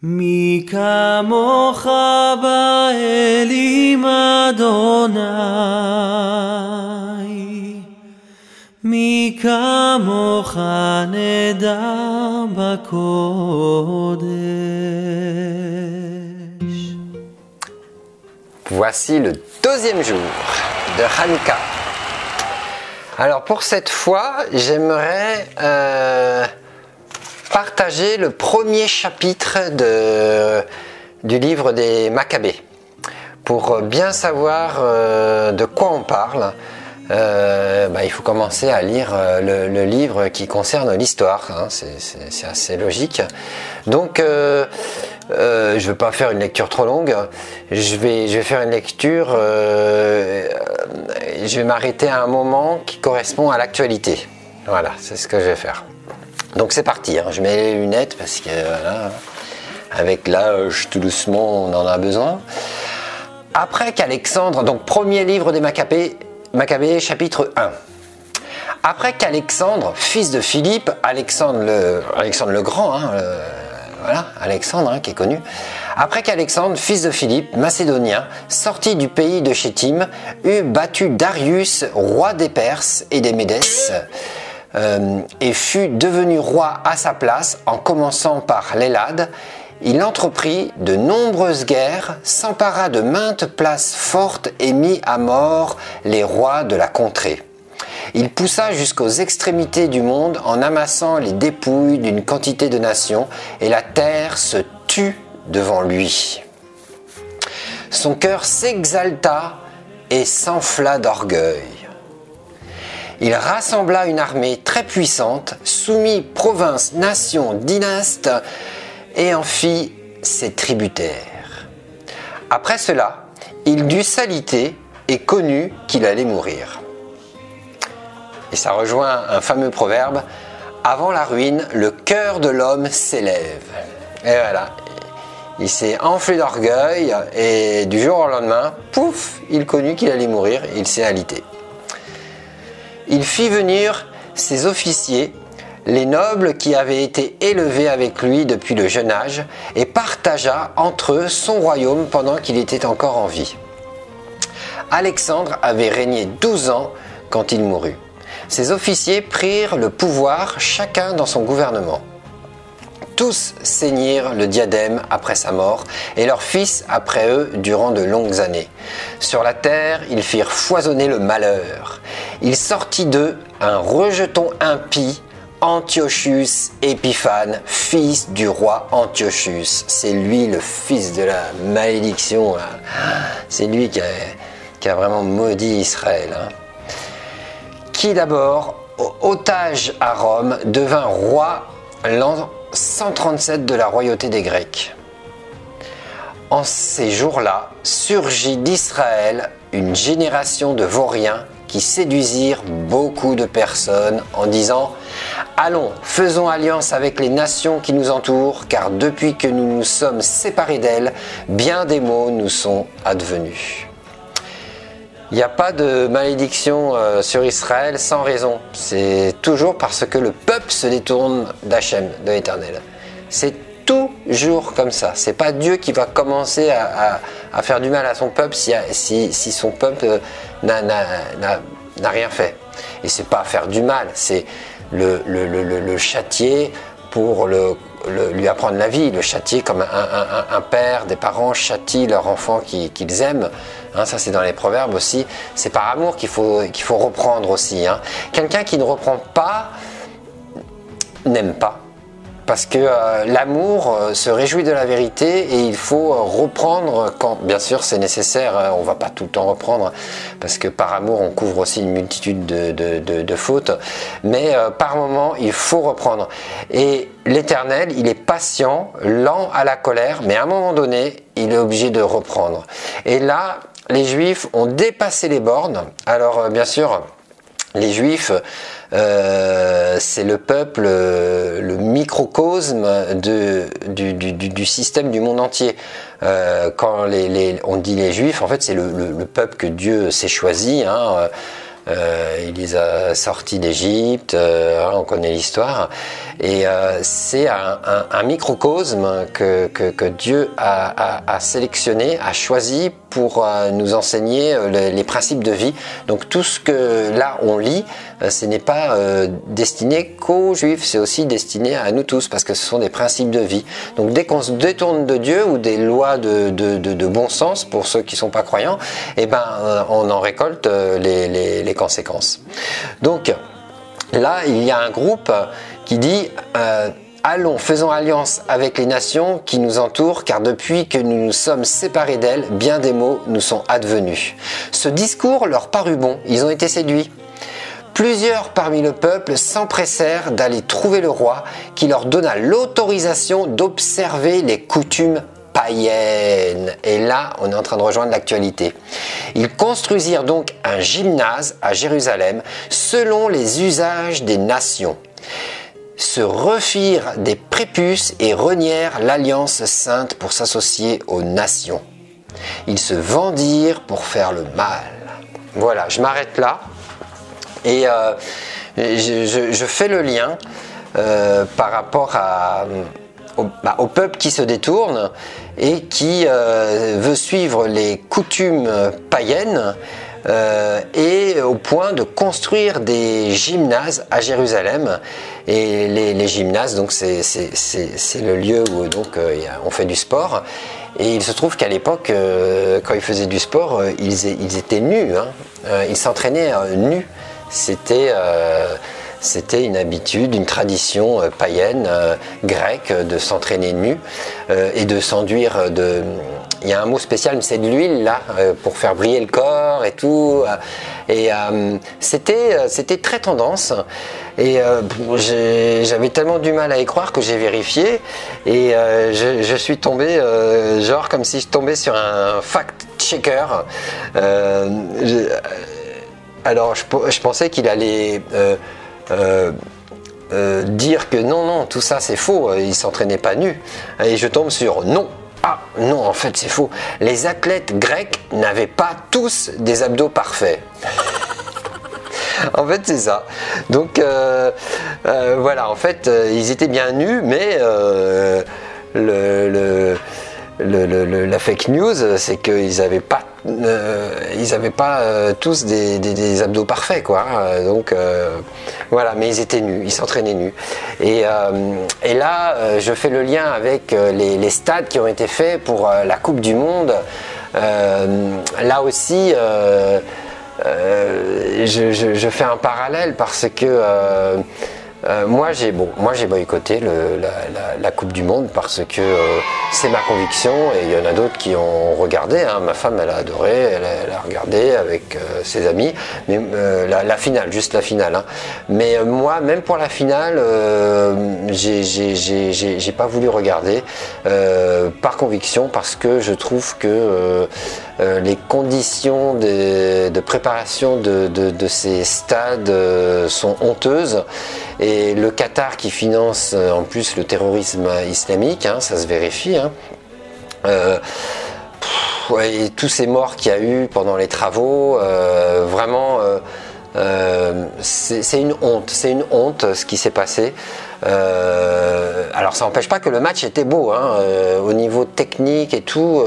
מי כמוך באלים אדוני, מי כמוך נדר בקודש. Voici le deuxième jour de Hanouka. Alors pour cette fois, j'aimerais partager le premier chapitre du livre des Maccabées. Pour bien savoir de quoi on parle, il faut commencer à lire le livre qui concerne l'histoire, hein, c'est assez logique. Donc je ne vais pas faire une lecture trop longue, je vais faire une lecture, je vais m'arrêter à un moment qui correspond à l'actualité. Voilà, c'est ce que je vais faire. Donc c'est parti, hein. Je mets les lunettes parce que voilà, avec l'âge tout doucement on en a besoin. Après qu'Alexandre, donc premier livre des Maccabées, chapitre 1. Après qu'Alexandre, fils de Philippe, Alexandre le Grand, hein, voilà, Alexandre hein, qui est connu. Après qu'Alexandre, fils de Philippe, macédonien, sorti du pays de Chétim, eut battu Darius, roi des Perses et des Médès, et fut devenu roi à sa place en commençant par l'Élade, il entreprit de nombreuses guerres, s'empara de maintes places fortes et mit à mort les rois de la contrée. Il poussa jusqu'aux extrémités du monde en amassant les dépouilles d'une quantité de nations, et la terre se tut devant lui. Son cœur s'exalta et s'enfla d'orgueil. Il rassembla une armée très puissante, soumit provinces, nations, dynastes, et en fit ses tributaires. Après cela, il dut s'aliter et connut qu'il allait mourir. Et ça rejoint un fameux proverbe, avant la ruine, le cœur de l'homme s'élève. Et voilà, il s'est enflé d'orgueil et du jour au lendemain, pouf, il connut qu'il allait mourir et il s'est alité. Il fit venir ses officiers, les nobles qui avaient été élevés avec lui depuis le jeune âge, et partagea entre eux son royaume pendant qu'il était encore en vie. Alexandre avait régné 12 ans quand il mourut. Ses officiers prirent le pouvoir chacun dans son gouvernement. Tous ceignirent le diadème après sa mort, et leurs fils après eux durant de longues années. Sur la terre, ils firent foisonner le malheur. Il sortit d'eux un rejeton impie, Antiochus Épiphane, fils du roi Antiochus. C'est lui le fils de la malédiction. C'est lui qui a vraiment maudit Israël. Qui d'abord, otage à Rome, devint roi l'an 137 de la royauté des Grecs. En ces jours-là, surgit d'Israël une génération de vauriens qui séduisirent beaucoup de personnes en disant « Allons, faisons alliance avec les nations qui nous entourent, car depuis que nous nous sommes séparés d'elles, bien des maux nous sont advenus. » Il n'y a pas de malédiction sur Israël sans raison. C'est toujours parce que le peuple se détourne d'Hachem, de l'Éternel. C'est toujours comme ça. C'est pas Dieu qui va commencer à faire du mal à son peuple si son peuple n'a rien fait. Et c'est pas faire du mal, c'est le châtier pour lui apprendre la vie, le châtier comme un père, des parents châtient leurs enfants qu'ils aiment. Hein, ça c'est dans les proverbes aussi. C'est par amour qu'il faut reprendre aussi. Hein. Quelqu'un qui ne reprend pas n'aime pas. Parce que l'amour se réjouit de la vérité et il faut reprendre quand, bien sûr, c'est nécessaire. On ne va pas tout le temps reprendre parce que par amour, on couvre aussi une multitude de fautes. Mais par moment, il faut reprendre. Et l'Éternel, il est patient, lent à la colère, mais à un moment donné, il est obligé de reprendre. Et là, les Juifs ont dépassé les bornes. Alors, bien sûr, les Juifs, c'est le peuple, le microcosme du système du monde entier. Quand on dit les Juifs, en fait, c'est le peuple que Dieu s'est choisi. Hein. Il les a sortis d'Égypte, on connaît l'histoire. Et c'est un microcosme que Dieu a sélectionné, a choisi pour nous enseigner les principes de vie. Donc tout ce que là on lit, ce n'est pas destiné qu'aux Juifs, c'est aussi destiné à nous tous, parce que ce sont des principes de vie. Donc dès qu'on se détourne de Dieu ou des lois de bon sens, pour ceux qui ne sont pas croyants, eh ben, on en récolte les conséquences. Donc là, il y a un groupe qui dit allons, faisons alliance avec les nations qui nous entourent, car depuis que nous nous sommes séparés d'elles, bien des maux nous sont advenus. Ce discours leur parut bon, ils ont été séduits. Plusieurs parmi le peuple s'empressèrent d'aller trouver le roi, qui leur donna l'autorisation d'observer les coutumes païennes. Et là, on est en train de rejoindre l'actualité. Ils construisirent donc un gymnase à Jérusalem, selon les usages des nations, se refirent des prépuces et renièrent l'alliance sainte pour s'associer aux nations. Ils se vendirent pour faire le mal. Voilà, je m'arrête là. Et je fais le lien par rapport au peuple qui se détourne et qui veut suivre les coutumes païennes et au point de construire des gymnases à Jérusalem. Et les gymnases, donc c'est le lieu où donc on fait du sport. Et il se trouve qu'à l'époque, quand ils faisaient du sport, ils étaient nus, hein. Ils s'entraînaient nus. C'était une habitude, une tradition païenne, grecque, de s'entraîner nu et de s'enduire de... Il y a un mot spécial, mais c'est de l'huile là, pour faire briller le corps et tout. Et c'était très tendance. Et j'avais tellement du mal à y croire que j'ai vérifié. Et je suis tombé, genre comme si je tombais sur un fact-checker. Alors je pensais qu'il allait dire que non, tout ça c'est faux, il ne s'entraînait pas nu. Et je tombe sur non. Ah non, en fait c'est faux. Les athlètes grecs n'avaient pas tous des abdos parfaits. En fait c'est ça. Donc voilà, en fait ils étaient bien nus, mais la fake news, c'est qu'ils n'avaient pas tous des abdos parfaits, quoi. Donc voilà, mais ils étaient nus, ils s'entraînaient nus. Et là, je fais le lien avec les stades qui ont été faits pour la Coupe du Monde. Là aussi, je fais un parallèle parce que moi j'ai boycotté la Coupe du Monde parce que c'est ma conviction, et il y en a d'autres qui ont regardé, hein. Ma femme elle a adoré, elle a regardé avec ses amis, mais la finale, juste la finale, hein. Mais moi, même pour la finale, j'ai pas voulu regarder par conviction, parce que je trouve que les conditions de préparation de ces stades sont honteuses. Et le Qatar qui finance en plus le terrorisme islamique, hein, ça se vérifie, hein. Et tous ces morts qu'il y a eu pendant les travaux, vraiment, c'est une honte ce qui s'est passé. Alors ça n'empêche pas que le match était beau, hein, au niveau technique et tout.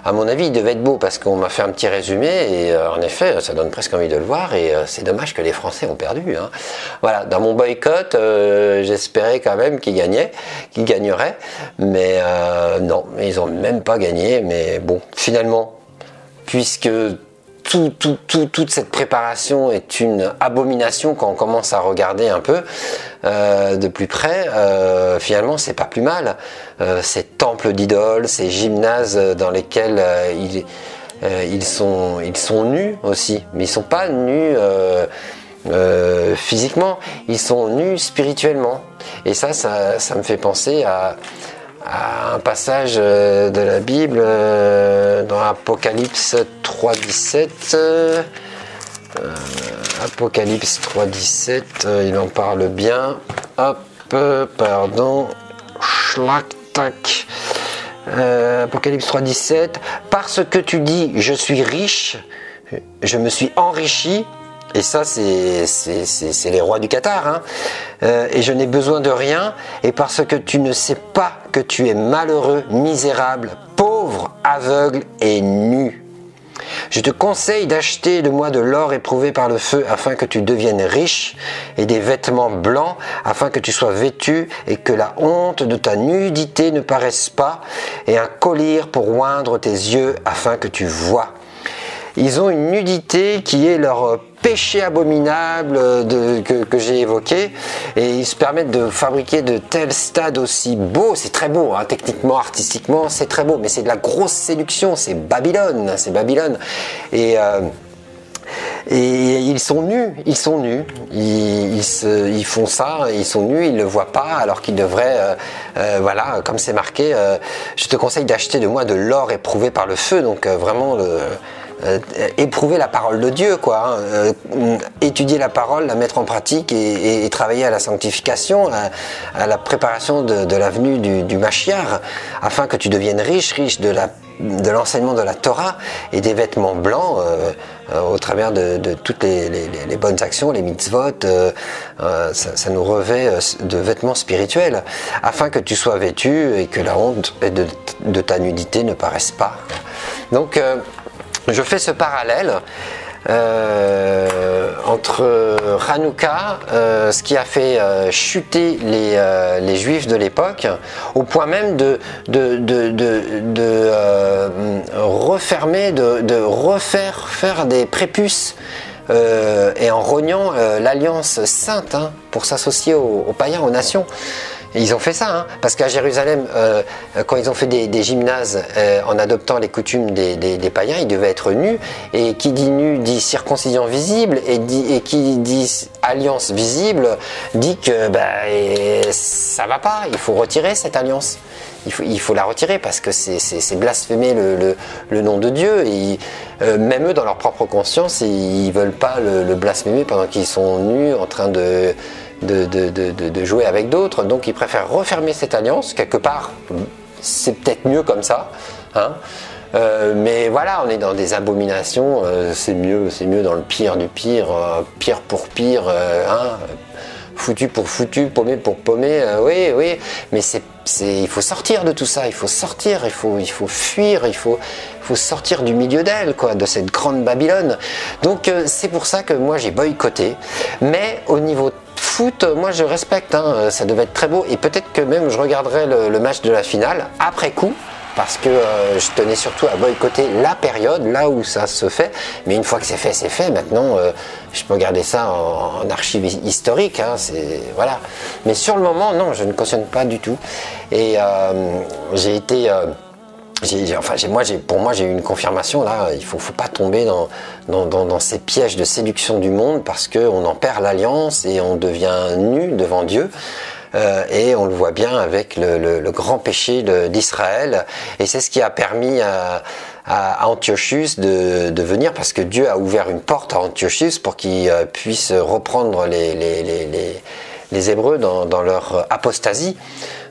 À mon avis, il devait être beau, parce qu'on m'a fait un petit résumé et en effet, ça donne presque envie de le voir, et c'est dommage que les Français ont perdu, hein. Voilà, dans mon boycott, j'espérais quand même qu'ils gagneraient, mais non, ils n'ont même pas gagné. Mais bon, finalement, puisque toute cette préparation est une abomination quand on commence à regarder un peu de plus près, finalement c'est pas plus mal. Ces temples d'idoles, ces gymnases dans lesquels ils sont nus aussi, mais ils sont pas nus physiquement, ils sont nus spirituellement. Et ça me fait penser à un passage de la Bible dans Apocalypse 3.17. Apocalypse 3.17, il en parle bien. Hop, pardon. Tac. Apocalypse 3.17. Parce que tu dis, je suis riche, je me suis enrichi, Et ça, c'est les rois du Qatar. Hein. Et je n'ai besoin de rien, et parce que tu ne sais pas que tu es malheureux, misérable, pauvre, aveugle et nu. Je te conseille d'acheter de moi de l'or éprouvé par le feu afin que tu deviennes riche, et des vêtements blancs afin que tu sois vêtu et que la honte de ta nudité ne paraisse pas, et un collier pour oindre tes yeux afin que tu vois. Ils ont une nudité qui est leur péché abominable que j'ai évoqué, et ils se permettent de fabriquer de tels stades aussi beaux. C'est très beau, hein, techniquement, artistiquement, c'est très beau, mais c'est de la grosse séduction, c'est Babylone, c'est Babylone. Et ils sont nus, ils font ça, ils sont nus, ils ne le voient pas, alors qu'ils devraient, voilà, comme c'est marqué, je te conseille d'acheter de moi de l'or éprouvé par le feu, donc vraiment éprouver la parole de Dieu, quoi, hein, étudier la parole, la mettre en pratique et travailler à la sanctification, à la préparation de la venue du Mashiach, afin que tu deviennes riche de l'enseignement de la Torah et des vêtements blancs au travers de toutes les bonnes actions, les mitzvot, ça nous revêt de vêtements spirituels, afin que tu sois vêtu et que la honte de ta nudité ne paraisse pas. Donc je fais ce parallèle entre Hanouka, ce qui a fait chuter les Juifs de l'époque, au point même de refermer, de refaire faire des prépuces, et en rognant l'alliance sainte, hein, pour s'associer aux païens, aux nations. Et ils ont fait ça, hein, parce qu'à Jérusalem, quand ils ont fait des gymnases en adoptant les coutumes des païens, ils devaient être nus, et qui dit nu dit circoncision visible, et qui dit alliance visible dit que ça va pas, il faut retirer cette alliance. Il faut la retirer parce que c'est blasphémer le nom de Dieu, et même eux dans leur propre conscience ils veulent pas le blasphémer pendant qu'ils sont nus en train de jouer avec d'autres, donc ils préfèrent refermer cette alliance. Quelque part c'est peut-être mieux comme ça, hein. Mais voilà, on est dans des abominations, c'est mieux dans le pire du pire, pire pour pire, hein. Foutu pour foutu, paumé pour paumé, oui, mais il faut sortir de tout ça, il faut sortir, il faut fuir, il faut sortir du milieu d'elle, quoi, de cette grande Babylone. Donc c'est pour ça que moi j'ai boycotté, mais au niveau foot, moi je respecte, hein, ça devait être très beau, et peut-être que même je regarderai le match de la finale après coup, parce que je tenais surtout à boycotter la période, là où ça se fait. Mais une fois que c'est fait. Maintenant, je peux regarder ça en archive historique, hein, voilà. Mais sur le moment, non, je ne cautionne pas du tout. Et j'ai été... pour moi, j'ai eu une confirmation là. Il faut pas tomber dans ces pièges de séduction du monde, parce qu'on en perd l'alliance et on devient nu devant Dieu. Et on le voit bien avec le grand péché d'Israël, et c'est ce qui a permis à Antiochus de venir, parce que Dieu a ouvert une porte à Antiochus pour qu'il puisse reprendre les Hébreux dans leur apostasie,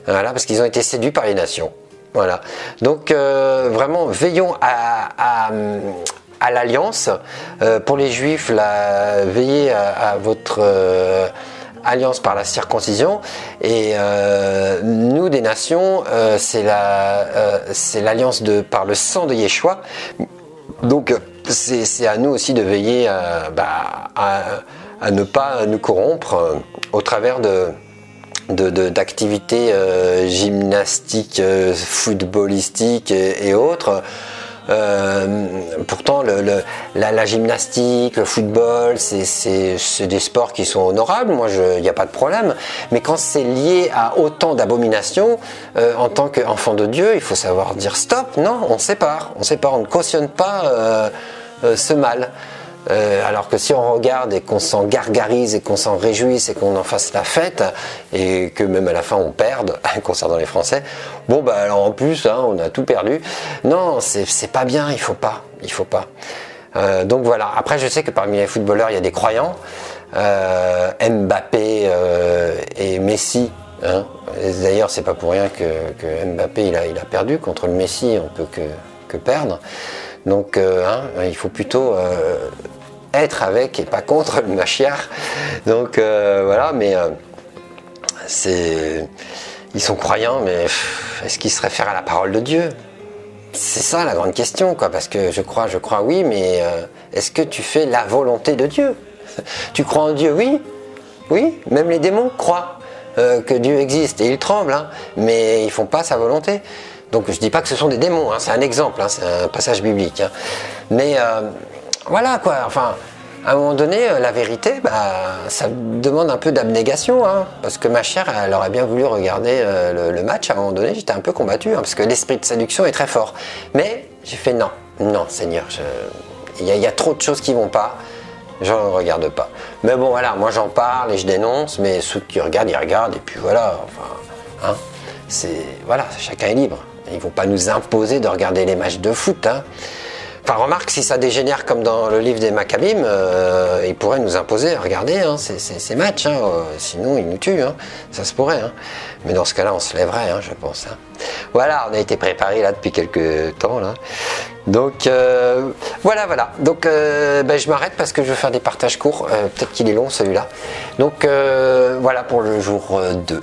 voilà, parce qu'ils ont été séduits par les nations. Voilà. Donc vraiment, veillons à l'alliance. Pour les Juifs, veillez à votre alliance par la circoncision, et nous des nations, c'est l'alliance par le sang de Yeshua. Donc c'est à nous aussi de veiller à ne pas nous corrompre au travers d'activités gymnastiques, footballistiques et autres. Pourtant la gymnastique, le football, c'est des sports qui sont honorables, moi il n'y a pas de problème, mais quand c'est lié à autant d'abominations, en tant qu'enfant de Dieu, il faut savoir dire stop. Non, on sépare, on ne cautionne pas ce mal. Alors que si on regarde et qu'on s'en gargarise et qu'on s'en réjouisse et qu'on en fasse la fête, et que même à la fin on perde, concernant les Français, bon alors en plus, hein, on a tout perdu. Non, c'est pas bien, il faut pas. Donc voilà. Après, je sais que parmi les footballeurs il y a des croyants, Mbappé et Messi, hein. D'ailleurs c'est pas pour rien que Mbappé il a perdu contre le Messi, on peut que perdre. Donc il faut plutôt être avec et pas contre le Mashiach. Donc voilà, mais ils sont croyants, mais est-ce qu'ils se réfèrent à la parole de Dieu? C'est ça la grande question, quoi, parce que je crois oui, mais est-ce que tu fais la volonté de Dieu? Tu crois en Dieu? Oui, oui, même les démons croient que Dieu existe et ils tremblent, hein, mais ils font pas sa volonté. Donc je dis pas que ce sont des démons, hein, c'est un exemple, hein, c'est un passage biblique. Hein. Mais voilà quoi, enfin, à un moment donné, la vérité, ça demande un peu d'abnégation, hein, parce que ma chère, elle aurait bien voulu regarder le match. À un moment donné, j'étais un peu combattu, hein, parce que l'esprit de séduction est très fort. Mais j'ai fait non, non Seigneur, il y a trop de choses qui vont pas. Je ne regarde pas. Mais bon, voilà, moi j'en parle et je dénonce, mais ceux qui regardent, ils regardent, et puis voilà, enfin, hein, voilà, chacun est libre. Ils ne vont pas nous imposer de regarder les matchs de foot. Hein. Enfin, remarque, si ça dégénère comme dans le livre des Maccabim, ils pourraient nous imposer à regarder hein, ces matchs. Hein, sinon, ils nous tuent. Hein, ça se pourrait. Hein. Mais dans ce cas-là, on se lèverait, hein, je pense. Hein. Voilà, on a été préparé là depuis quelques temps. Là. Donc, voilà. Donc, je m'arrête parce que je vais faire des partages courts. Peut-être qu'il est long celui-là. Donc, voilà pour le jour 2.